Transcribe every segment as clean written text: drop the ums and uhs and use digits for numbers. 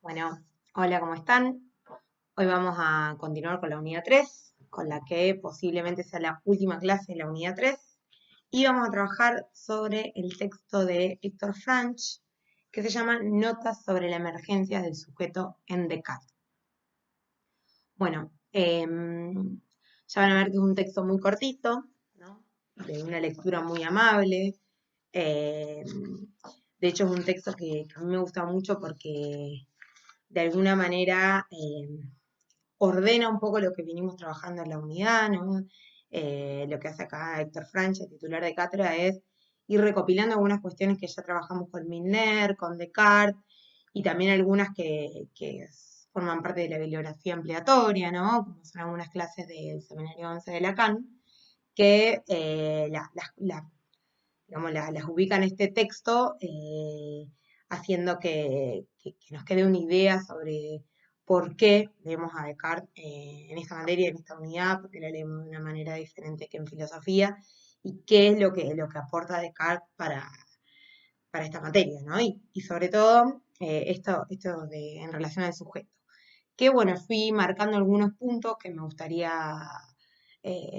Bueno, hola, ¿cómo están? Hoy vamos a continuar con la unidad 3, con la que posiblemente sea la última clase de la unidad 3, y vamos a trabajar sobre el texto de Héctor Franch, que se llama Notas sobre la emergencia del sujeto en Descartes. Bueno, ya van a ver que es un texto muy cortito, ¿no? De una lectura muy amable. De hecho, es un texto que a mí me gusta mucho porque de alguna manera ordena un poco lo que vinimos trabajando en la unidad, ¿no? Lo que hace acá Héctor Franch, el titular de cátedra, es ir recopilando algunas cuestiones que ya trabajamos con Milner, con Descartes, y también algunas que forman parte de la bibliografía ampliatoria, ¿no? Como son algunas clases del seminario 11 de Lacan, que digamos, las ubican en este texto, haciendo que nos quede una idea sobre por qué leemos a Descartes en esta materia, en esta unidad, porque la leemos de una manera diferente que en filosofía, y qué es lo que aporta Descartes para esta materia, ¿no? Y sobre todo, esto en relación al sujeto. Que bueno, fui marcando algunos puntos que me gustaría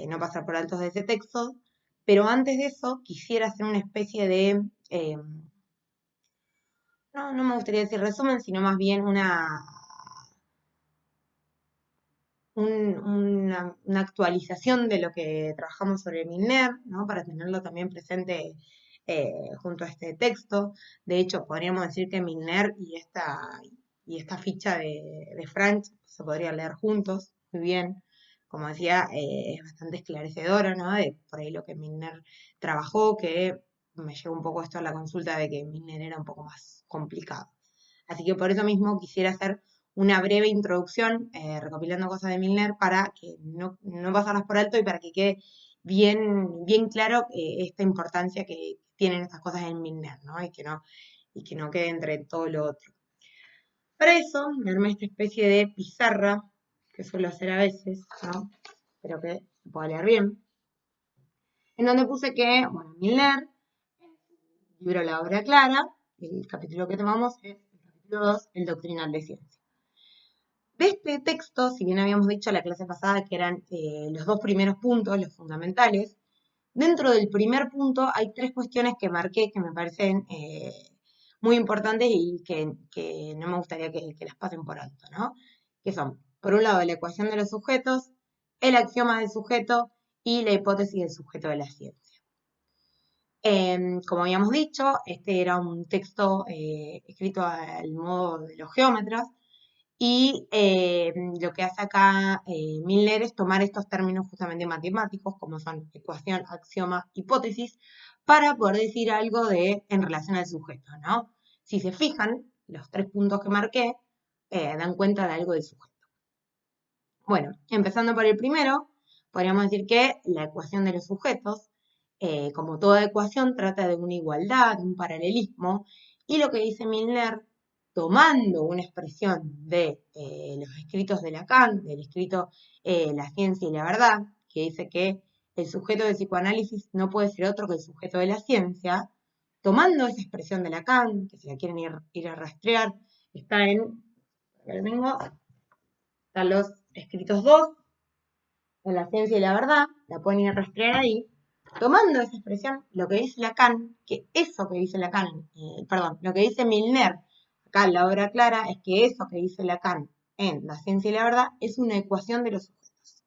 no pasar por altos de ese texto, pero antes de eso quisiera hacer una especie de, no me gustaría decir resumen, sino más bien una actualización de lo que trabajamos sobre Milner, ¿no? Para tenerlo también presente junto a este texto. De hecho, podríamos decir que Milner y esta ficha de Franch se podrían leer juntos, muy bien. Como decía, es bastante esclarecedora, ¿no? De por ahí lo que Milner trabajó, que me llegó un poco esto a la consulta de que Milner era un poco más complicado. Así que por eso mismo quisiera hacer una breve introducción, recopilando cosas de Milner para que no pasarlas por alto y para que quede bien claro esta importancia que tienen estas cosas en Milner, ¿no? Y que no quede entre todo lo otro. Para eso me armé esta especie de pizarra, que suelo hacer a veces, ¿no? Espero que se pueda leer bien, en donde puse que, bueno, Milner, en su libro La obra clara, el capítulo que tomamos es el capítulo 2, el doctrinal de ciencia. De este texto, si bien habíamos dicho la clase pasada que eran los dos primeros puntos, los fundamentales, dentro del primer punto hay tres cuestiones que marqué que me parecen muy importantes y que no me gustaría que las pasen por alto, ¿no? Que son, por un lado, la ecuación de los sujetos, el axioma del sujeto y la hipótesis del sujeto de la ciencia. Como habíamos dicho, este era un texto escrito al modo de los geómetras, y lo que hace acá Milner es tomar estos términos justamente matemáticos, como son ecuación, axioma, hipótesis, para poder decir algo en relación al sujeto, ¿no? Si se fijan, los tres puntos que marqué dan cuenta de algo del sujeto. Bueno, empezando por el primero, podríamos decir que la ecuación de los sujetos, como toda ecuación, trata de una igualdad, de un paralelismo, y lo que dice Milner, tomando una expresión de los escritos de Lacan, del escrito La ciencia y la verdad, que dice que el sujeto del psicoanálisis no puede ser otro que el sujeto de la ciencia, tomando esa expresión de Lacan, que si la quieren ir a rastrear, está están los escritos 2, en La ciencia y la verdad, la pueden ir a rastrear ahí, tomando esa expresión, lo que dice Lacan, que eso que dice Lacan, lo que dice Milner, acá en la obra clara, es que eso que dice Lacan en La ciencia y la verdad es una ecuación de los sujetos.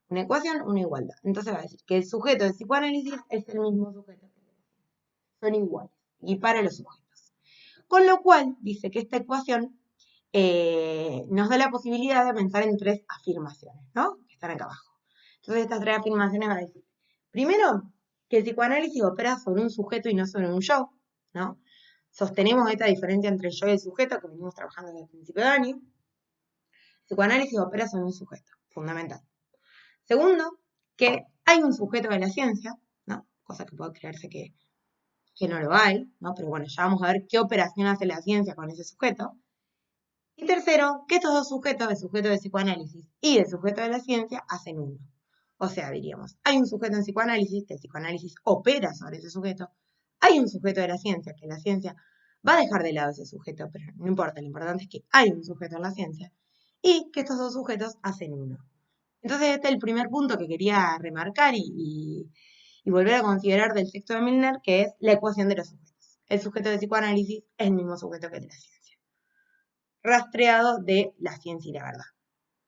Una ecuación, una igualdad. Entonces va a decir que el sujeto del psicoanálisis es el mismo sujeto que son iguales, y para los sujetos. Con lo cual, dice que esta ecuación nos da la posibilidad de pensar en tres afirmaciones, ¿no? Que están acá abajo. Entonces, estas tres afirmaciones van a decir, primero, que el psicoanálisis opera sobre un sujeto y no sobre un yo, ¿no? Sostenemos esta diferencia entre el yo y el sujeto que venimos trabajando desde el principio de año. El psicoanálisis opera sobre un sujeto, fundamental. Segundo, que hay un sujeto de la ciencia, ¿no? Cosa que puede creerse que no lo hay, ¿no? Pero bueno, ya vamos a ver qué operación hace la ciencia con ese sujeto. Y tercero, que estos dos sujetos, el sujeto de psicoanálisis y el sujeto de la ciencia, hacen uno. O sea, diríamos, hay un sujeto en psicoanálisis, que el psicoanálisis opera sobre ese sujeto, hay un sujeto de la ciencia, que la ciencia va a dejar de lado ese sujeto, pero no importa, lo importante es que hay un sujeto en la ciencia y que estos dos sujetos hacen uno. Entonces este es el primer punto que quería remarcar y volver a considerar del texto de Milner, que es la ecuación de los sujetos. El sujeto de psicoanálisis es el mismo sujeto que el de la ciencia, rastreado de la ciencia y la verdad.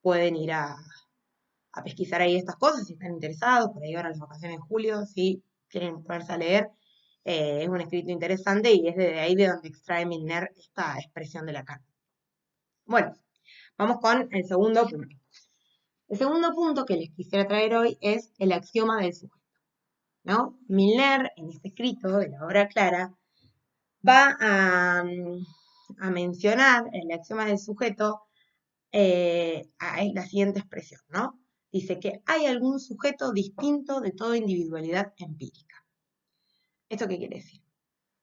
Pueden ir a pesquisar ahí estas cosas si están interesados, por ahí ahora las vacaciones en julio, si quieren ponerse a leer. Es un escrito interesante y es de ahí de donde extrae Milner esta expresión de la carta. Bueno, vamos con el segundo punto. El segundo punto que les quisiera traer hoy es el axioma del sujeto, ¿no? Milner, en este escrito de la obra Clara, va a mencionar el axioma del sujeto a la siguiente expresión, ¿no? Dice que hay algún sujeto distinto de toda individualidad empírica. ¿Esto qué quiere decir?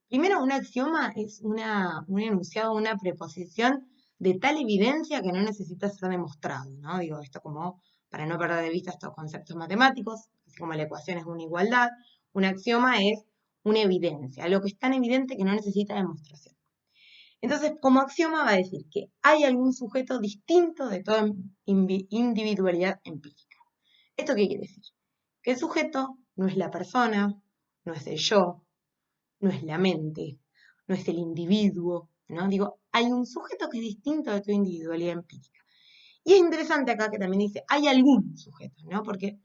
Primero, un axioma es un enunciado, una preposición de tal evidencia que no necesita ser demostrado, ¿no? Digo esto como para no perder de vista estos conceptos matemáticos, así como la ecuación es una igualdad, un axioma es una evidencia, algo que es tan evidente que no necesita demostración. Entonces, como axioma va a decir que hay algún sujeto distinto de toda individualidad empírica. ¿Esto qué quiere decir? Que el sujeto no es la persona, no es el yo, no es la mente, no es el individuo, ¿no? Digo, hay un sujeto que es distinto de tu individualidad empírica. Y es interesante acá que también dice, hay algún sujeto, ¿no? Porque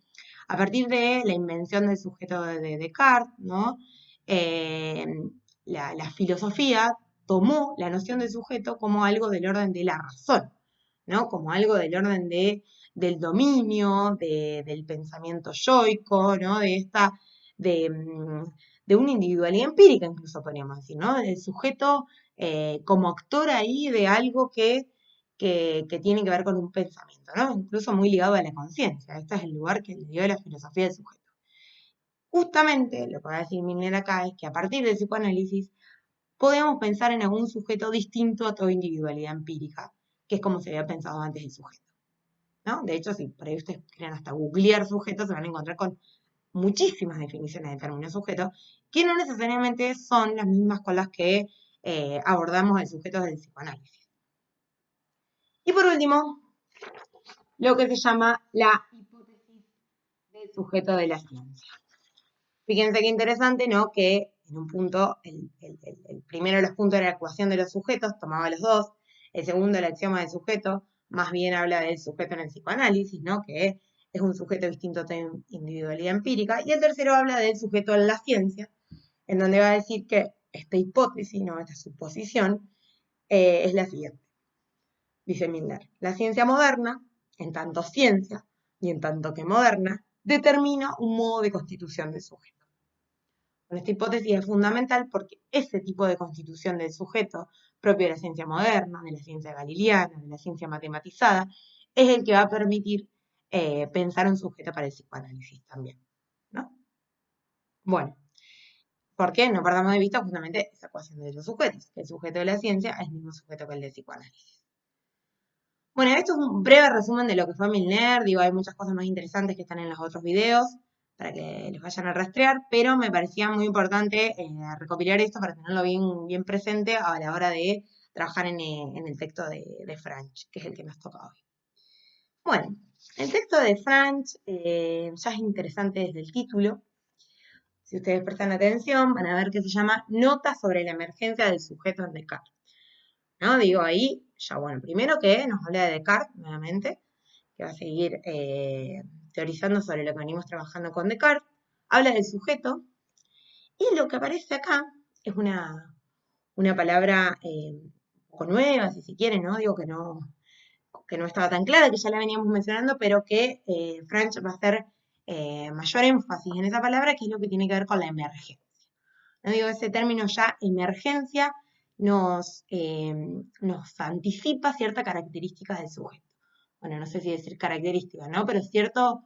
a partir de la invención del sujeto de Descartes, ¿no? Eh, la filosofía tomó la noción de sujeto como algo del orden de la razón, ¿no? Como algo del orden del dominio, del pensamiento yoico, ¿no? De, de una individualidad empírica, incluso podríamos decir, ¿no? Del sujeto como actor ahí de algo que tiene que ver con un pensamiento, ¿no? Incluso muy ligado a la conciencia. Este es el lugar que le dio la filosofía del sujeto. Justamente lo que va a decir Milner acá es que a partir del psicoanálisis podemos pensar en algún sujeto distinto a toda individualidad empírica, que es como se había pensado antes el sujeto, ¿no? De hecho, si por ahí ustedes quieren hasta googlear sujetos, se van a encontrar con muchísimas definiciones de término sujeto, que no necesariamente son las mismas con las que abordamos el sujeto del psicoanálisis. Y por último, lo que se llama la hipótesis del sujeto de la ciencia. Fíjense qué interesante, ¿no? Que en un punto, el primero de los puntos era la ecuación de los sujetos, tomaba los dos. El segundo, el axioma del sujeto, más bien habla del sujeto en el psicoanálisis, ¿no? Que es un sujeto distinto a tu individualidad empírica. Y el tercero habla del sujeto en la ciencia, en donde va a decir que esta hipótesis, ¿no? Esta suposición, es la siguiente. Dice Milner, la ciencia moderna, en tanto ciencia y en tanto que moderna, determina un modo de constitución del sujeto. Bueno, esta hipótesis es fundamental porque ese tipo de constitución del sujeto, propio de la ciencia moderna, de la ciencia galileana, de la ciencia matematizada, es el que va a permitir pensar un sujeto para el psicoanálisis también, ¿no? Bueno, ¿por qué? No perdamos de vista justamente esa ecuación de los sujetos. El sujeto de la ciencia es el mismo sujeto que el del psicoanálisis. Bueno, esto es un breve resumen de lo que fue Milner. Digo, hay muchas cosas más interesantes que están en los otros videos para que los vayan a rastrear, pero me parecía muy importante recopilar esto para tenerlo bien presente a la hora de trabajar en el texto de Franch, que es el que nos toca hoy. Bueno, el texto de Franch ya es interesante desde el título. Si ustedes prestan atención, van a ver que se llama Nota sobre la emergencia del sujeto en Descartes. ¿No? Digo ahí, ya bueno, primero que nos habla de Descartes, nuevamente, que va a seguir teorizando sobre lo que venimos trabajando con Descartes, habla del sujeto, y lo que aparece acá es una palabra un poco nueva, si se quiere, ¿no? Digo que no estaba tan clara, que ya la veníamos mencionando, pero que Franch va a hacer mayor énfasis en esa palabra, que es lo que tiene que ver con la emergencia. No digo, ese término ya, emergencia, nos anticipa ciertas características del sujeto. Bueno, no sé si decir características, ¿no? Pero cierto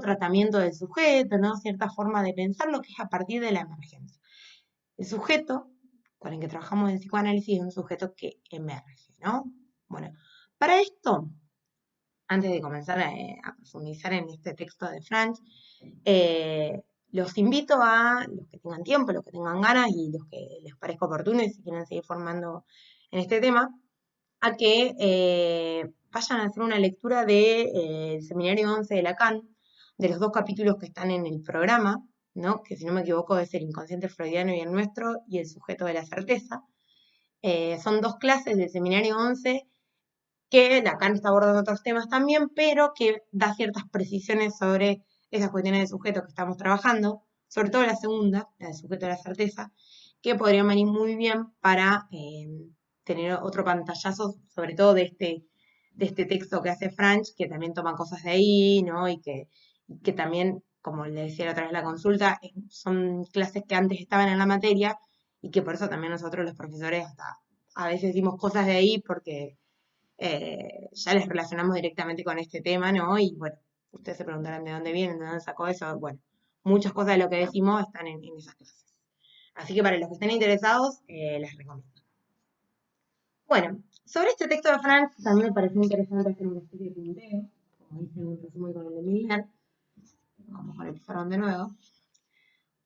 tratamiento del sujeto, ¿no? Cierta forma de pensar lo que es a partir de la emergencia. El sujeto con el que trabajamos en psicoanálisis es un sujeto que emerge, ¿no? Bueno, para esto, antes de comenzar a profundizar en este texto de Franch, los invito a los que tengan tiempo, los que tengan ganas y los que les parezca oportuno y si quieren seguir formando en este tema, a que vayan a hacer una lectura del seminario 11 de Lacan, de los 2 capítulos que están en el programa, ¿no? Que si no me equivoco es el inconsciente freudiano y el nuestro, y el sujeto de la certeza. Son 2 clases del seminario 11 que Lacan está abordando otros temas también, pero que da ciertas precisiones sobre esas cuestiones de sujeto que estamos trabajando, sobre todo la segunda, la del sujeto de la certeza, que podrían venir muy bien para tener otro pantallazo, sobre todo de este texto que hace Franch, que también toma cosas de ahí, ¿no? Y que también, como le decía la otra vez en la consulta, son clases que antes estaban en la materia y que por eso también nosotros los profesores hasta a veces decimos cosas de ahí porque ya les relacionamos directamente con este tema, ¿no? Y bueno, ustedes se preguntarán de dónde vienen, de dónde sacó eso. Bueno, muchas cosas de lo que decimos están en esas clases. Así que para los que estén interesados, les recomiendo. Bueno, sobre este texto de Frank, también me pareció interesante hacer una especie de punteo, como hice en un resumen con el de Milner. Vamos con el pizarrón de nuevo.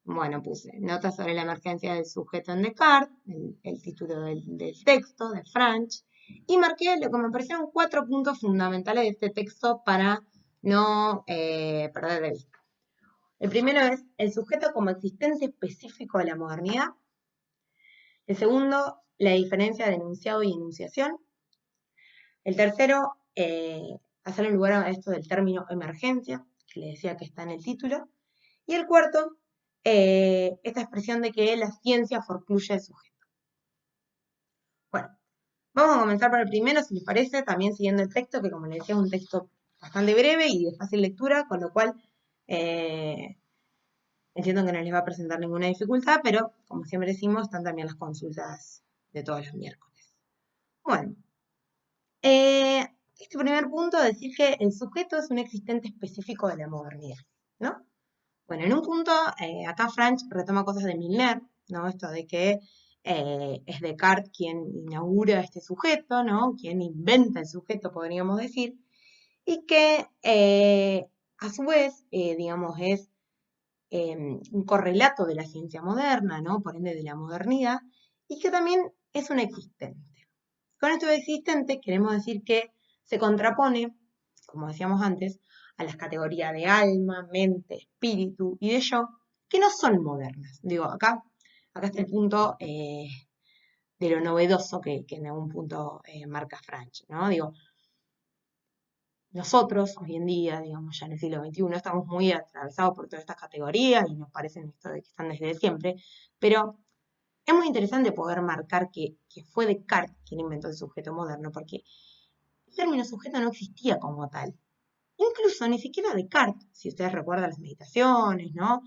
Bueno, puse notas sobre la emergencia del sujeto en Descartes, el título del texto de Franch, y marqué lo que me parecieron 4 puntos fundamentales de este texto para no perder de vista. El primero es el sujeto como existente específico de la modernidad. El segundo, la diferencia de enunciado y enunciación. El tercero, hacerle lugar a esto del término emergencia, que le decía que está en el título. Y el cuarto, esta expresión de que la ciencia forcluye el sujeto. Bueno, vamos a comenzar por el primero, si les parece, también siguiendo el texto, que como les decía es un texto bastante breve y de fácil lectura, con lo cual entiendo que no les va a presentar ninguna dificultad, pero como siempre decimos, están también las consultas de todos los miércoles. Bueno, este primer punto, decir que el sujeto es un existente específico de la modernidad, ¿no? Bueno, en un punto, acá Franch retoma cosas de Milner, ¿no? Esto de que es Descartes quien inaugura este sujeto, ¿no? Quien inventa el sujeto, podríamos decir, y que a su vez, digamos, es un correlato de la ciencia moderna, ¿no? Por ende de la modernidad, y que también es un existente. Con esto de existente queremos decir que se contrapone, como decíamos antes, a las categorías de alma, mente, espíritu y de yo, que no son modernas. Digo, acá está el punto de lo novedoso que en algún punto marca Franch, ¿no? Digo, nosotros hoy en día, digamos ya en el siglo XXI, estamos muy atravesados por todas estas categorías y nos parecen esto de que están desde siempre, pero es muy interesante poder marcar que fue Descartes quien inventó el sujeto moderno, porque el término sujeto no existía como tal. Incluso ni siquiera Descartes, si ustedes recuerdan las meditaciones, ¿no?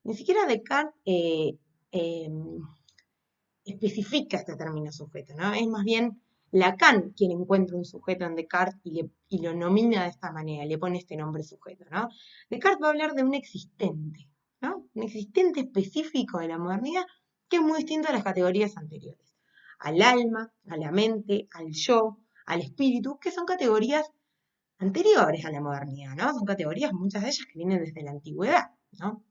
Ni siquiera Descartes especifica este término sujeto, ¿no? Es más bien Lacan quien encuentra un sujeto en Descartes y lo nomina de esta manera, le pone este nombre sujeto, ¿no? Descartes va a hablar de un existente, ¿no? Un existente específico de la modernidad que es muy distinto a las categorías anteriores. Al alma, a la mente, al yo, al espíritu, que son categorías anteriores a la modernidad, ¿no? Son categorías, muchas de ellas que vienen desde la antigüedad, ¿no?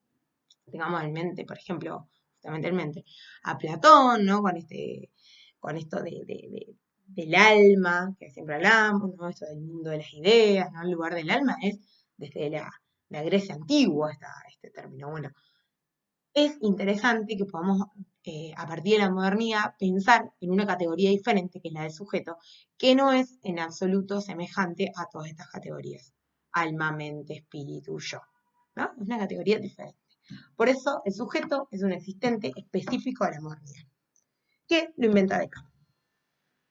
Tengamos en mente, por ejemplo, justamente en mente, a Platón, ¿no? Con esto del alma, que siempre hablamos, ¿no? Esto del mundo de las ideas, ¿no? El lugar del alma es desde la Grecia antigua este término. Bueno, es interesante que podamos, a partir de la modernidad, pensar en una categoría diferente, que es la del sujeto, que no es en absoluto semejante a todas estas categorías. Alma, mente, espíritu, yo. ¿No? Es una categoría diferente. Por eso el sujeto es un existente específico de la modernidad, que lo inventa Descartes,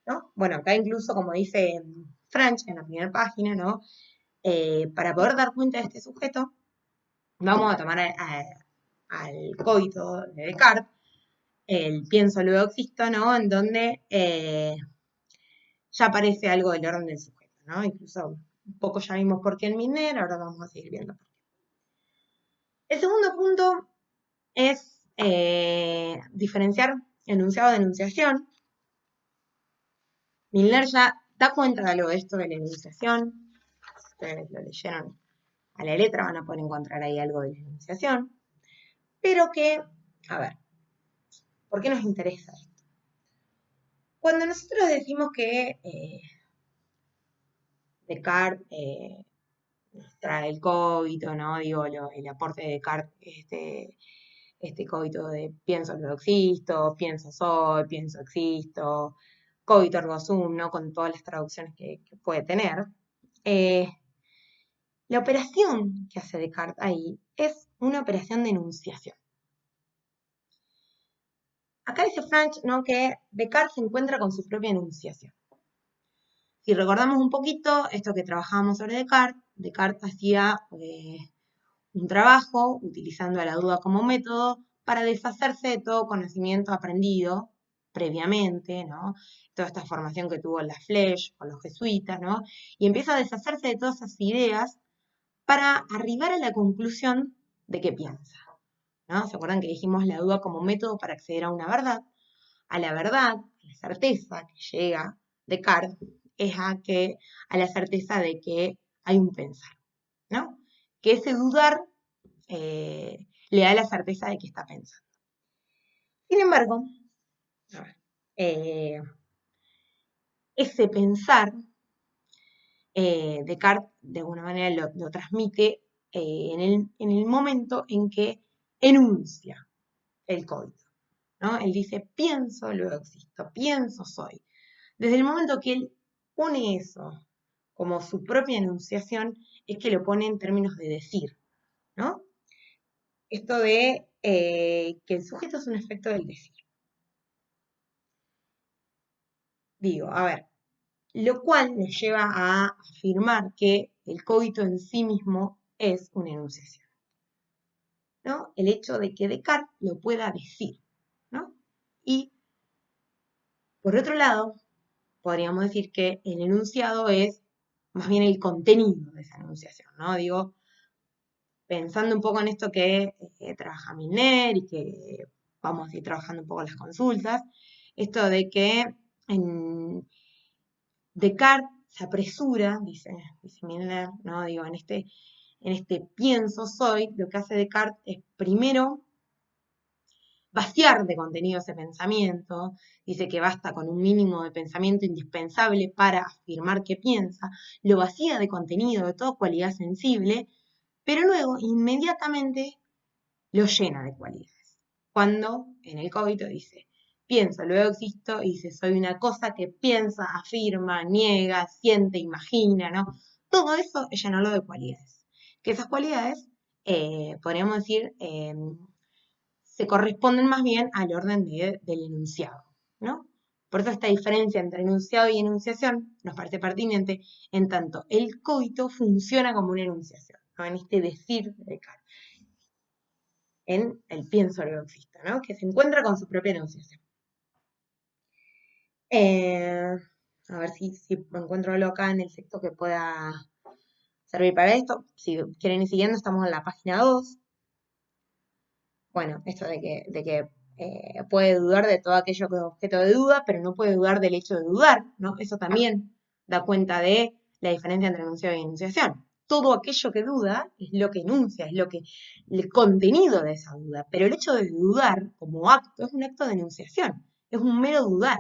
¿no? Bueno, acá incluso, como dice Franch en la primera página, ¿no? Para poder dar cuenta de este sujeto, vamos a tomar al coito de Descartes, el pienso luego existo, ¿no? En donde ya aparece algo del orden del sujeto, ¿no? Incluso un poco ya vimos por qué en Milner, ahora vamos a seguir viendo por qué. El segundo punto es diferenciar enunciado de enunciación. Milner ya da cuenta de algo de esto de la enunciación. Si ustedes lo leyeron a la letra, van a poder encontrar ahí algo de la enunciación. pero que, a ver, ¿por qué nos interesa esto? Cuando nosotros decimos que Descartes trae el cogito, ¿no? Digo, el aporte de Descartes, este cogito de pienso luego existo, pienso soy, pienso existo, cogito ergo sum, ¿no? Con todas las traducciones que puede tener. Eh, la operación que hace Descartes ahí es una operación de enunciación. Acá dice Franch, ¿no? Que Descartes se encuentra con su propia enunciación. Si recordamos un poquito esto que trabajábamos sobre Descartes, Descartes hacía un trabajo utilizando a la duda como método para deshacerse de todo conocimiento aprendido previamente, ¿no? Toda esta formación que tuvo en la Flèche o los jesuitas, ¿no? Y empieza a deshacerse de todas esas ideas para arribar a la conclusión de que piensa, ¿no? ¿Se acuerdan que dijimos la duda como método para acceder a una verdad? A la verdad, a la certeza que llega Descartes es a la certeza de que hay un pensar, ¿no? Que ese dudar le da la certeza de que está pensando. Sin embargo, a ver, ese pensar, Descartes de alguna manera lo transmite en el momento en que enuncia el código, ¿no? Él dice, pienso, luego existo, pienso, soy. Desde el momento que él pone eso como su propia enunciación, es que lo pone en términos de decir, ¿no? Esto de que el sujeto es un efecto del decir. Digo, a ver, lo cual nos lleva a afirmar que el cogito en sí mismo es una enunciación, ¿no? El hecho de que Descartes lo pueda decir, ¿no? Y, por otro lado, podríamos decir que el enunciado es más bien el contenido de esa enunciación, ¿no? Digo, pensando un poco en esto que trabaja Milner y que vamos a ir trabajando un poco las consultas, esto de que en Descartes se apresura, dice Milner, ¿no? Digo, en este pienso soy, lo que hace Descartes es primero vaciar de contenido ese pensamiento, dice que basta con un mínimo de pensamiento indispensable para afirmar que piensa, lo vacía de contenido, de toda cualidad sensible, pero luego inmediatamente lo llena de cualidades. Cuando en el cogito dice, pienso, luego existo, y dice, soy una cosa que piensa, afirma, niega, siente, imagina, ¿no? Todo eso es llenarlo de cualidades. Que esas cualidades, podríamos decir, se corresponden más bien al orden del enunciado, ¿no? Por eso esta diferencia entre enunciado y enunciación nos parece pertinente, en tanto el cogito funciona como una enunciación, ¿no? En este decir de Descartes, en el pienso luego existo, ¿no? Que se encuentra con su propia enunciación. A ver si encuentro algo acá en el texto que pueda servir para esto. Si quieren ir siguiendo, estamos en la página 2. Bueno, esto de que puede dudar de todo aquello que es objeto de duda, pero no puede dudar del hecho de dudar, ¿no? Eso también da cuenta de la diferencia entre enunciado y enunciación. Todo aquello que duda es lo que enuncia, es lo que el contenido de esa duda, pero el hecho de dudar como acto es un acto de enunciación, es un mero dudar.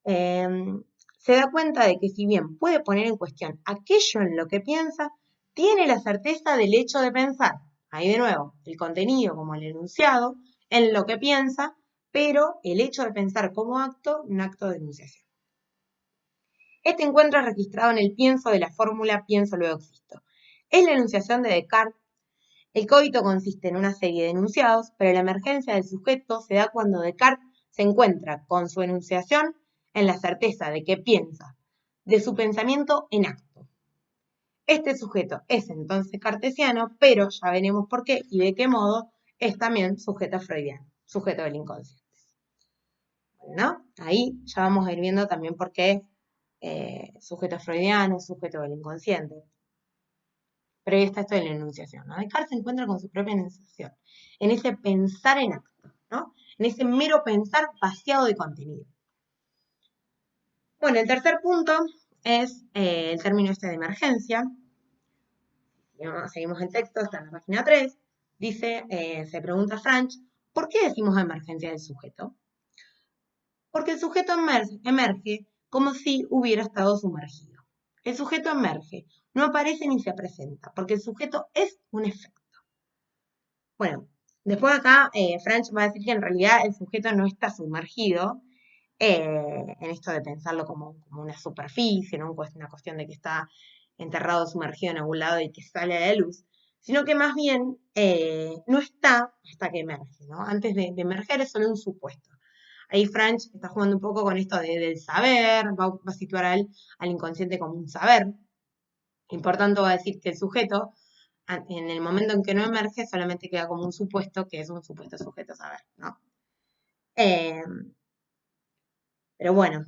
Se da cuenta de que si bien puede poner en cuestión aquello en lo que piensa, tiene la certeza del hecho de pensar. Ahí de nuevo, el contenido como el enunciado, en lo que piensa, pero el hecho de pensar como acto, un acto de enunciación. Este encuentro es registrado en el pienso de la fórmula pienso luego existo. Es la enunciación de Descartes. El cogito consiste en una serie de enunciados, pero la emergencia del sujeto se da cuando Descartes se encuentra con su enunciación en la certeza de que piensa, de su pensamiento en acto. Este sujeto es entonces cartesiano, pero ya veremos por qué y de qué modo es también sujeto freudiano, sujeto del inconsciente. ¿No? Ahí ya vamos a ir viendo también por qué sujeto freudiano, sujeto del inconsciente. Pero ahí está esto de la enunciación, ¿no? Descartes se encuentra con su propia enunciación, en ese pensar en acto, ¿no? En ese mero pensar vaciado de contenido. Bueno, el tercer punto es el término este de emergencia. Seguimos el texto, está en la página 3. Dice, se pregunta Franch, ¿por qué decimos emergencia del sujeto? Porque el sujeto emerge como si hubiera estado sumergido. El sujeto emerge, no aparece ni se presenta, porque el sujeto es un efecto. Bueno, después acá Franch va a decir que en realidad el sujeto no está sumergido, en esto de pensarlo como una superficie, ¿no? Pues una cuestión de que está enterrado, sumergido en algún lado y que sale a la luz, sino que más bien no está hasta que emerge, ¿no? Antes de emerger es solo un supuesto. Ahí Franch está jugando un poco con esto del saber, va a situar al inconsciente como un saber. Y por tanto va a decir que el sujeto, en el momento en que no emerge, solamente queda como un supuesto, que es un supuesto sujeto saber, ¿no? Eh, pero bueno,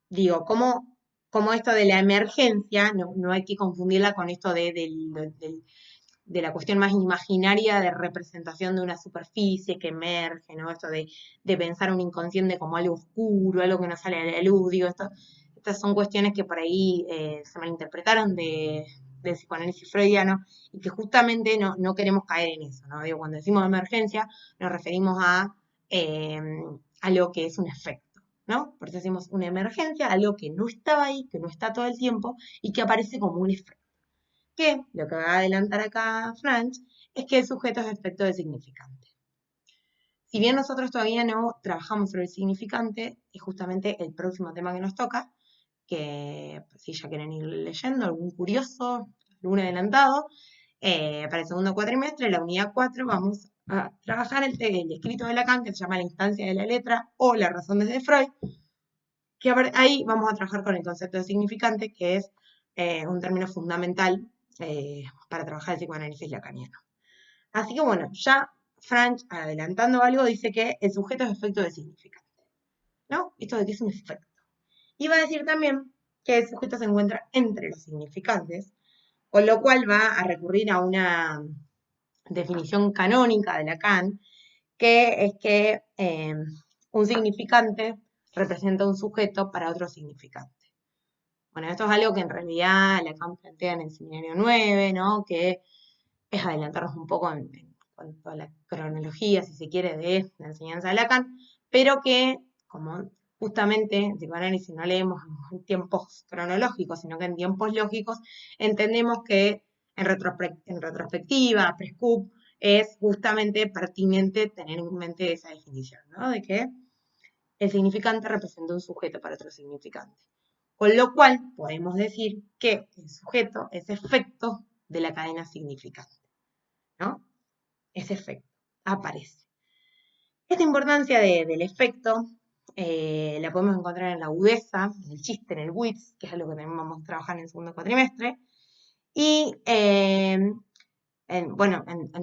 digo, como esto de la emergencia, no hay que confundirla con esto de la cuestión más imaginaria de representación de una superficie que emerge, ¿no? Esto de pensar un inconsciente como algo oscuro, algo que no sale a la luz, digo, estas son cuestiones que por ahí se malinterpretaron del psicoanálisis freudiano y que justamente no queremos caer en eso, ¿no? Digo, cuando decimos emergencia nos referimos a lo que es un efecto, ¿no? Por eso decimos una emergencia, algo que no estaba ahí, que no está todo el tiempo y que aparece como un efecto. Que lo que va a adelantar acá Franch es que el sujeto es efecto del significante. Si bien nosotros todavía no trabajamos sobre el significante, es justamente el próximo tema que nos toca, que si ya quieren ir leyendo, algún curioso, algún adelantado, para el segundo cuatrimestre, la unidad 4, vamos a trabajar el escrito de Lacan, que se llama La instancia de la letra o La razón desde Freud, que ahí vamos a trabajar con el concepto de significante, que es un término fundamental para trabajar el psicoanálisis lacaniano. Así que bueno, ya Franch, adelantando algo, dice que el sujeto es efecto de significante, ¿no? Esto de que es un efecto. Y va a decir también que el sujeto se encuentra entre los significantes, con lo cual va a recurrir a una definición canónica de Lacan, que es que un significante representa un sujeto para otro significante. Bueno, esto es algo que en realidad Lacan plantea en el seminario 9, ¿no? Que es adelantarnos un poco en cuanto a la cronología, si se quiere, de la enseñanza de Lacan, pero que, como justamente en psicoanálisis no leemos en tiempos cronológicos, sino que en tiempos lógicos, entendemos que en retrospectiva, pre-scoop, es justamente pertinente tener en mente esa definición, ¿no? De que el significante representa un sujeto para otro significante. Con lo cual, podemos decir que el sujeto es efecto de la cadena significante, ¿no? Ese efecto aparece. Esta importancia del efecto la podemos encontrar en la agudeza, en el chiste, en el witz, que es algo que también vamos a trabajar en el segundo cuatrimestre, y en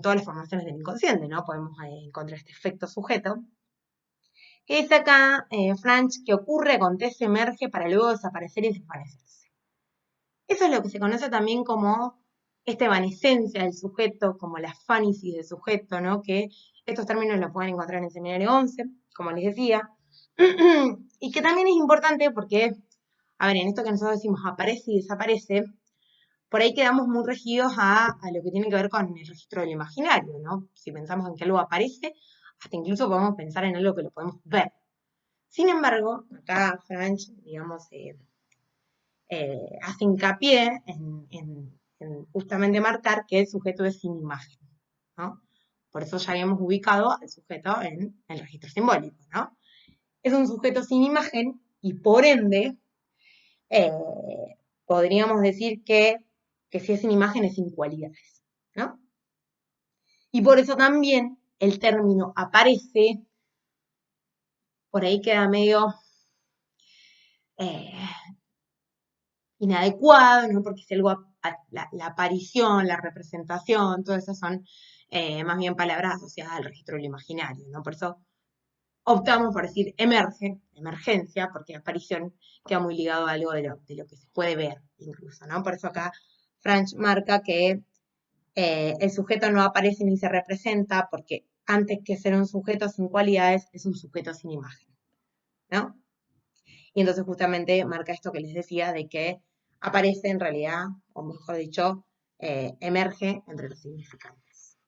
todas las formaciones del inconsciente, ¿no? Podemos encontrar este efecto sujeto, que dice acá Franch, que ocurre, acontece, emerge para luego desaparecer y desvanecerse. Eso es lo que se conoce también como esta evanescencia del sujeto, como la fánesis del sujeto, ¿no? Que estos términos los pueden encontrar en el seminario 11, como les decía, y que también es importante porque, a ver, en esto que nosotros decimos aparece y desaparece, por ahí quedamos muy regidos a lo que tiene que ver con el registro del imaginario, ¿no? Si pensamos en que algo aparece, hasta incluso podemos pensar en algo que lo podemos ver. Sin embargo, acá Franch, digamos, hace hincapié en justamente marcar que el sujeto es sin imagen, ¿no? Por eso ya habíamos ubicado al sujeto en el registro simbólico, ¿no? Es un sujeto sin imagen y por ende eh, podríamos decir que si es sin imagen es sin cualidades, ¿no? Y por eso también el término aparece, por ahí queda medio eh, inadecuado, ¿no? Porque es algo, la aparición, la representación, todas esas son más bien palabras asociadas al registro del imaginario, ¿no? Por eso optamos por decir emergencia, porque aparición queda muy ligado a algo de lo que se puede ver, incluso, ¿no? Por eso acá Franch marca que el sujeto no aparece ni se representa, porque antes que ser un sujeto sin cualidades, es un sujeto sin imagen, ¿no? Y entonces justamente marca esto que les decía de que aparece en realidad, o mejor dicho, emerge entre los significantes.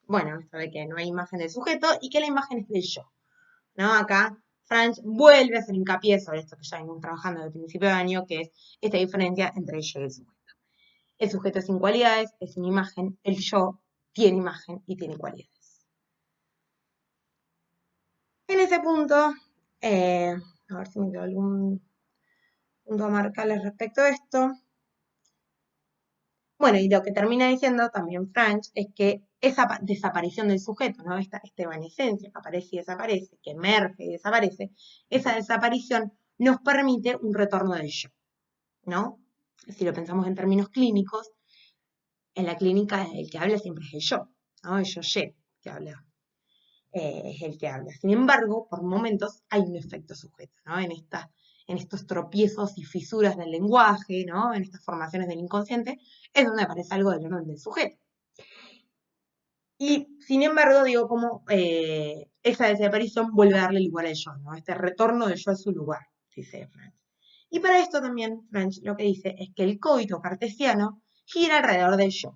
bueno, esto de que no hay imagen del sujeto y que la imagen es del yo, ¿no? Acá Franch vuelve a hacer hincapié sobre esto que ya venimos trabajando desde el principio de año, que es esta diferencia entre el yo y el sujeto. El sujeto es sin cualidades, es sin imagen, el yo tiene imagen y tiene cualidades. En ese punto, a ver si me quedó algún punto a marcarles respecto a esto. Bueno, y lo que termina diciendo también Franch es que esa desaparición del sujeto, ¿no? Esta evanescencia que aparece y desaparece, que emerge y desaparece, esa desaparición nos permite un retorno del yo, ¿no? Si lo pensamos en términos clínicos, en la clínica el que habla siempre es el yo, ¿no? El yo-ye que habla. Es el que habla. Sin embargo, por momentos hay un efecto sujeto, ¿no? En estos tropiezos y fisuras del lenguaje, ¿no? En estas formaciones del inconsciente, es donde aparece algo del orden del sujeto. Y sin embargo, digo, como esa desaparición vuelve a darle lugar al yo, ¿no? Este retorno del yo a su lugar, dice Franch. Y para esto también Franch lo que dice es que el coito cartesiano gira alrededor del yo.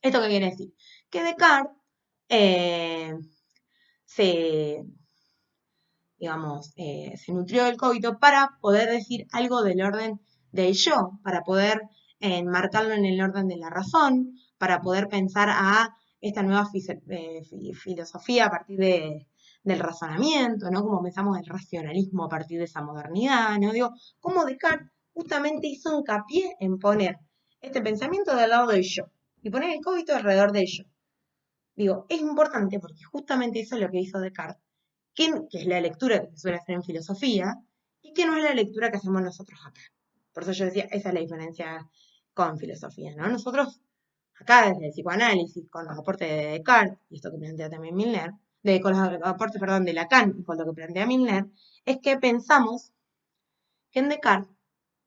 ¿Esto qué quiere decir? Que Descartes se, digamos, se nutrió del coito para poder decir algo del orden del yo, para poder enmarcarlo en el orden de la razón, para poder pensar a esta nueva filosofía a partir del razonamiento, ¿no? Como pensamos el racionalismo a partir de esa modernidad, ¿no? Digo, como Descartes justamente hizo hincapié en poner este pensamiento del lado del yo y poner el coito alrededor del yo. Digo, es importante porque justamente eso es lo que hizo Descartes, que es la lectura que se suele hacer en filosofía y que no es la lectura que hacemos nosotros acá. Por eso yo decía, esa es la diferencia con filosofía, ¿no? Nosotros acá desde el psicoanálisis, con los aportes de Descartes, y esto que plantea también Milner, con los aportes, perdón, de Lacan y con lo que plantea Milner, es que pensamos que en Descartes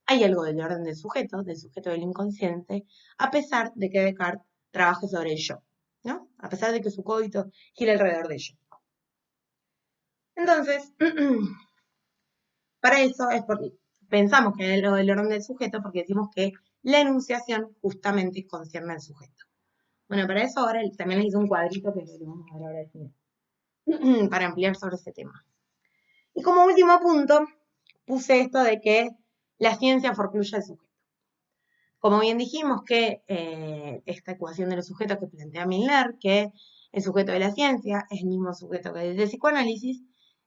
hay algo del orden del sujeto del inconsciente, a pesar de que Descartes trabaje sobre el yo, ¿no? A pesar de que su coito gira alrededor de ello. Entonces, para eso es porque pensamos que es lo del orden del sujeto porque decimos que la enunciación justamente concierne al sujeto. Bueno, para eso ahora también les hice un cuadrito que lo vamos a ver ahora al final, para ampliar sobre ese tema. Y como último punto, puse esto de que la ciencia forcluye al sujeto. Como bien dijimos que esta ecuación de los sujetos que plantea Milner, que el sujeto de la ciencia es el mismo sujeto que el de psicoanálisis,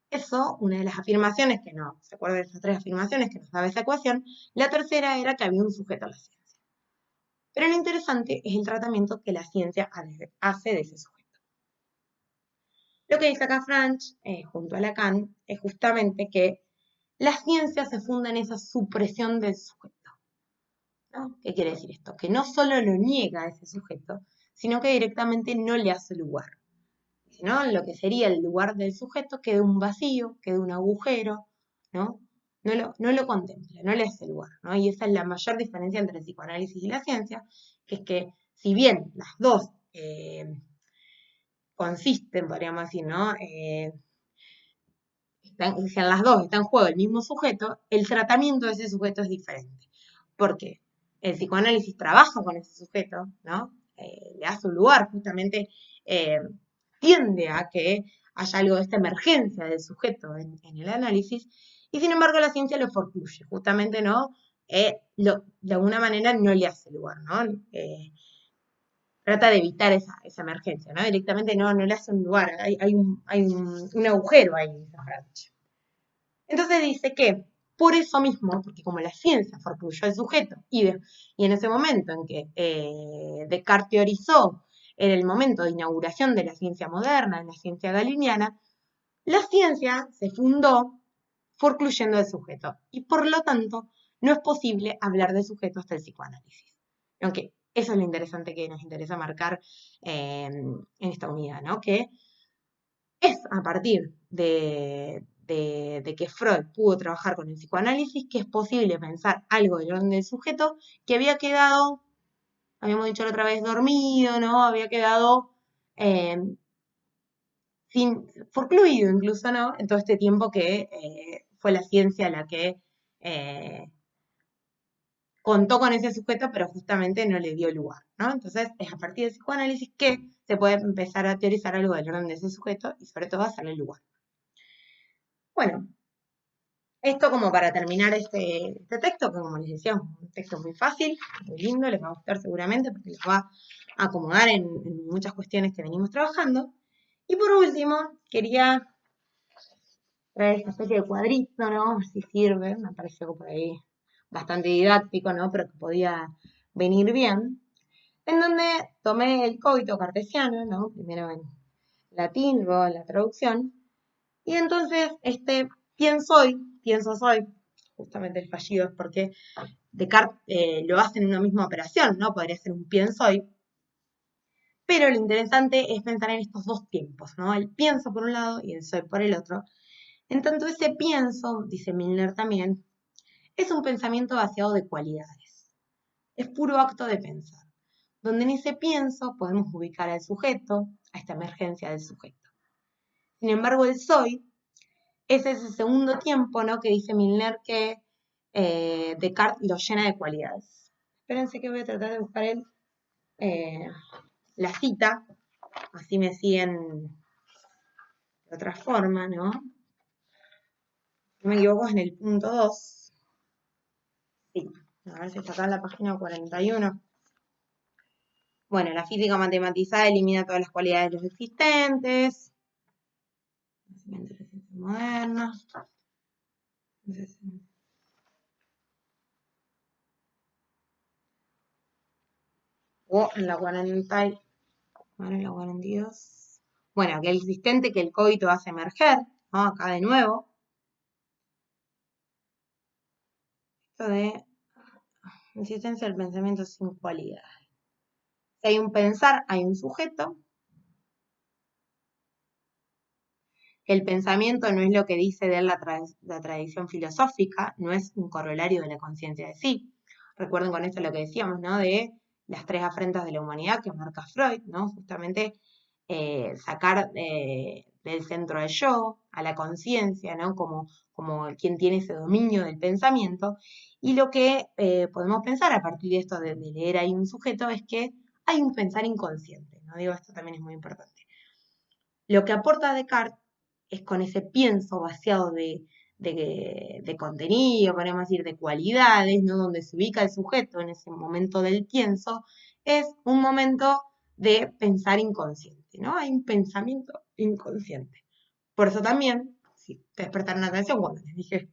eso, una de las afirmaciones que no, ¿se acuerdan de esas tres afirmaciones que nos daba esa ecuación? La tercera era que había un sujeto a la ciencia. Pero lo interesante es el tratamiento que la ciencia hace de ese sujeto. Lo que dice acá Franch, junto a Lacan, es justamente que la ciencia se funda en esa supresión del sujeto. ¿No? ¿Qué quiere decir esto? Que no solo lo niega a ese sujeto, sino que directamente no le hace lugar. ¿No? Lo que sería el lugar del sujeto queda un vacío, queda un agujero, ¿no? No lo contempla, no le hace lugar, ¿no? Y esa es la mayor diferencia entre el psicoanálisis y la ciencia, que es que si bien las dos consisten, podríamos decir, ¿no? Si en las dos está en juego el mismo sujeto, el tratamiento de ese sujeto es diferente. ¿Por qué? El psicoanálisis trabaja con ese sujeto, ¿no? Le hace un lugar, justamente eh, tiende a que haya algo de esta emergencia del sujeto en el análisis, y sin embargo la ciencia lo forcluye, justamente, ¿no? De alguna manera no le hace lugar, ¿no? Trata de evitar esa emergencia, ¿no? Directamente no le hace un lugar, hay un agujero ahí en esa frase. Entonces dice que por eso mismo, porque como la ciencia forcluyó al sujeto, y en ese momento en que Descartes teorizó, en el momento de inauguración de la ciencia moderna, de la ciencia galeniana, la ciencia se fundó forcluyendo al sujeto, y por lo tanto no es posible hablar de sujeto hasta el psicoanálisis. Aunque eso es lo interesante que nos interesa marcar en esta unidad, ¿no? Que es a partir de que Freud pudo trabajar con el psicoanálisis que es posible pensar algo del orden del sujeto que había quedado, habíamos dicho la otra vez, dormido, ¿no? Había quedado eh, forcluido incluso, ¿no? En todo este tiempo que fue la ciencia la que contó con ese sujeto, pero justamente no le dio lugar, ¿no? Entonces, es a partir del psicoanálisis que se puede empezar a teorizar algo del orden de ese sujeto y sobre todo hacerle lugar. Bueno, esto como para terminar este texto, que como les decía, es un texto muy fácil, muy lindo, les va a gustar seguramente porque les va a acomodar en muchas cuestiones que venimos trabajando. Y por último, quería traer esta especie de cuadrito, ¿no? A ver si sirve, me pareció por ahí bastante didáctico, ¿no? Pero que podía venir bien, en donde tomé el cogito cartesiano, ¿no? Primero en latín, luego en la traducción, y entonces pienso soy, justamente el fallido es porque Descartes lo hace en una misma operación, ¿no? Podría ser un pienso hoy, pero lo interesante es pensar en estos dos tiempos, ¿no? El pienso por un lado y el soy por el otro. En tanto ese pienso, dice Milner también, es un pensamiento vaciado de cualidades. Es puro acto de pensar, donde en ese pienso podemos ubicar al sujeto, a esta emergencia del sujeto. Sin embargo, el soy es ese segundo tiempo, ¿no? Que dice Milner que Descartes lo llena de cualidades. Espérense que voy a tratar de buscar la cita, así me siguen de otra forma, ¿no? No me equivoco, es en el punto 2. Sí, a ver si está acá en la página 41. Bueno, la física matematizada elimina todas las cualidades de los existentes. Nacimiento de la ciencia moderna. O en la 40, bueno, en la 42. Bueno, que el existente que el cogito hace emerger, ¿no? Acá de nuevo. Esto de existencia del pensamiento sin cualidad. Si hay un pensar, hay un sujeto. El pensamiento no es lo que dice de él la tradición filosófica, no es un corolario de la conciencia de sí. Recuerden con esto lo que decíamos, ¿no? De las tres afrentas de la humanidad que marca Freud, ¿no? Justamente sacar del centro del yo, a la conciencia, ¿no? Como quien tiene ese dominio del pensamiento. Y lo que podemos pensar a partir de esto de leer ahí un sujeto es que hay un pensar inconsciente, ¿no? Digo, esto también es muy importante. Lo que aporta Descartes es con ese pienso vaciado de contenido, podemos decir, de cualidades, ¿no? Donde se ubica el sujeto en ese momento del pienso, es un momento de pensar inconsciente, ¿no? Hay un pensamiento inconsciente. Por eso también, si ustedes prestaron atención cuando les dije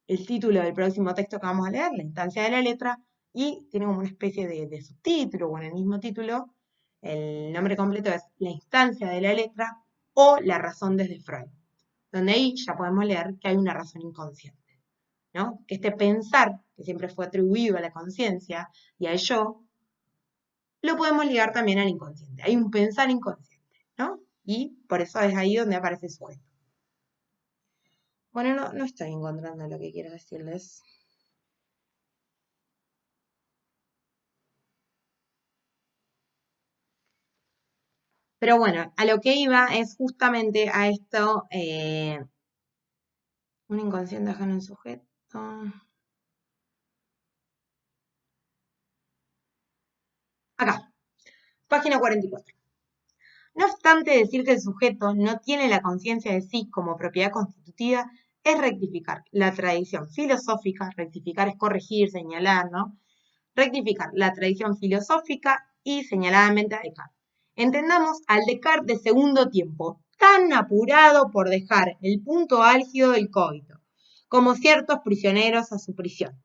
el título del próximo texto que vamos a leer, la instancia de la letra, y tiene como una especie de subtítulo, o en el mismo título, el nombre completo es La instancia de la letra o La razón desde Freud, donde ahí ya podemos leer que hay una razón inconsciente, ¿no? Que este pensar, que siempre fue atribuido a la conciencia y al yo, lo podemos ligar también al inconsciente. Hay un pensar inconsciente, ¿no? Y por eso es ahí donde aparece el sujeto. Bueno, no estoy encontrando lo que quiero decirles. Pero bueno, a lo que iba es justamente a esto, un inconsciente ajeno en sujeto. Acá, página 44. No obstante, decir que el sujeto no tiene la conciencia de sí como propiedad constitutiva es rectificar la tradición filosófica, rectificar es corregir, señalar, ¿no? Rectificar la tradición filosófica y señaladamente a Descartes. Entendamos al Descartes de segundo tiempo, tan apurado por dejar el punto álgido del cogito, como ciertos prisioneros a su prisión,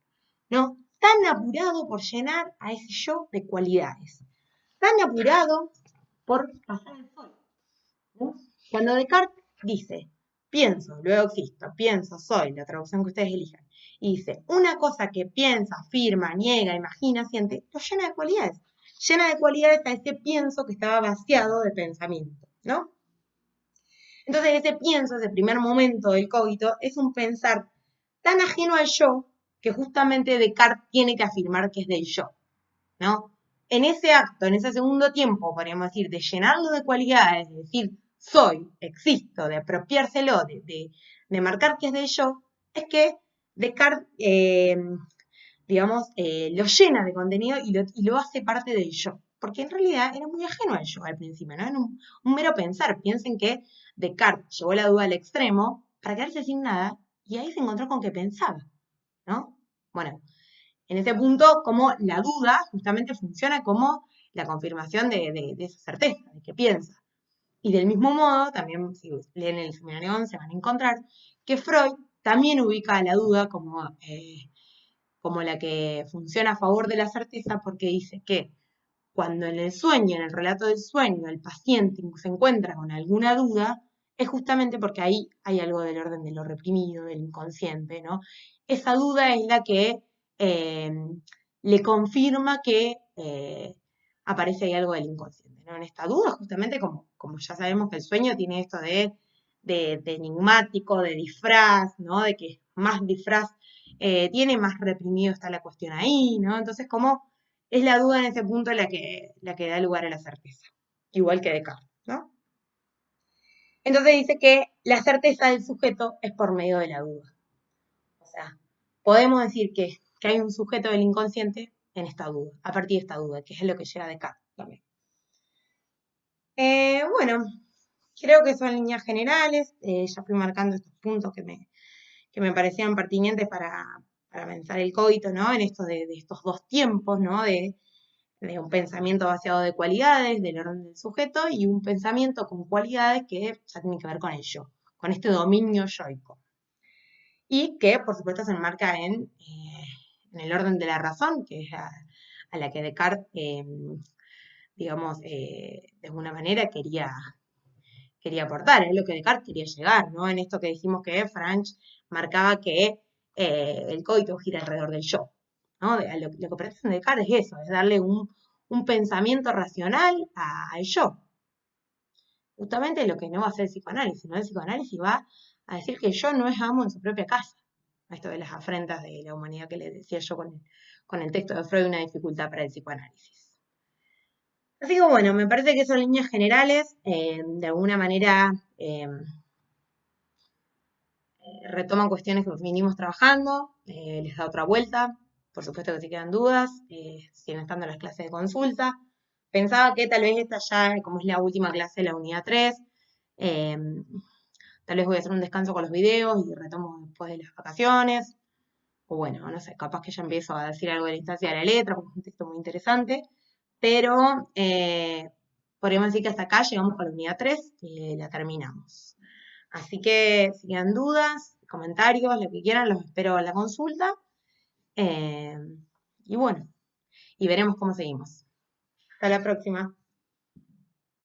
¿no? Tan apurado por llenar a ese yo de cualidades, tan apurado por pasar el sol, ¿no? Cuando Descartes dice, pienso, luego existo, pienso, soy, la traducción que ustedes elijan, y dice, una cosa que piensa, afirma, niega, imagina, siente, lo llena de cualidades a ese pienso que estaba vaciado de pensamiento, ¿no? Entonces ese pienso, ese primer momento del cogito, es un pensar tan ajeno al yo que justamente Descartes tiene que afirmar que es del yo, ¿no? En ese acto, en ese segundo tiempo, podríamos decir, de llenarlo de cualidades, de decir soy, existo, de apropiárselo, de marcar que es del yo, es que Descartes, digamos, lo llena de contenido y lo hace parte del yo. Porque en realidad era muy ajeno al yo al principio, ¿no? Era un mero pensar. Piensen que Descartes llevó la duda al extremo para quedarse sin nada y ahí se encontró con que pensaba, ¿no? Bueno, en ese punto, como la duda justamente funciona como la confirmación de esa certeza, de que piensa. Y del mismo modo, también si leen el Seminario 11 van a encontrar que Freud también ubica a la duda como la que funciona a favor de la certeza porque dice que cuando en el sueño, en el relato del sueño, el paciente se encuentra con alguna duda, es justamente porque ahí hay algo del orden de lo reprimido, del inconsciente, ¿no? Esa duda es la que eh, le confirma que aparece ahí algo del inconsciente, ¿no? En esta duda, justamente como ya sabemos que el sueño tiene esto de enigmático, de disfraz, ¿no? De que más disfraz tiene, más reprimido está la cuestión ahí, ¿no? Entonces, como es la duda en ese punto la que da lugar a la certeza, igual que Descartes, ¿no? Entonces dice que la certeza del sujeto es por medio de la duda. O sea, podemos decir que hay un sujeto del inconsciente en esta duda, a partir de esta duda, que es lo que llega a Descartes también. Bueno, creo que son líneas generales, ya fui marcando estos puntos que me parecían pertinentes para pensar el coito, ¿no? En esto de estos dos tiempos, ¿no? De un pensamiento vaciado de cualidades, del orden del sujeto, y un pensamiento con cualidades que ya tienen que ver con el yo, con este dominio yoico. Y que, por supuesto, se enmarca en el orden de la razón, que es a la que Descartes, digamos, de alguna manera quería aportar, es lo que Descartes quería llegar, ¿no? En esto que dijimos que Franch marcaba que el coito gira alrededor del yo, ¿no? Lo que pretende Descartes es eso, es darle un pensamiento racional al yo. Justamente lo que no va a hacer el psicoanálisis, ¿no? El psicoanálisis va a decir que el yo no es amo en su propia casa. Esto de las afrentas de la humanidad que les decía yo con el texto de Freud, una dificultad para el psicoanálisis. Así que bueno, me parece que son líneas generales, de alguna manera retoman cuestiones que venimos trabajando, les da otra vuelta, por supuesto que si quedan dudas, siguen estando las clases de consulta. Pensaba que tal vez esta ya, como es la última clase de la unidad 3, eh, tal vez voy a hacer un descanso con los videos y retomo después de las vacaciones, o bueno, no sé, capaz que ya empiezo a decir algo de la instancia de la letra, porque es un texto muy interesante, pero podríamos decir que hasta acá llegamos con la unidad 3 y la terminamos. Así que si quedan dudas, comentarios, lo que quieran, los espero a la consulta. Y bueno, y veremos cómo seguimos. Hasta la próxima.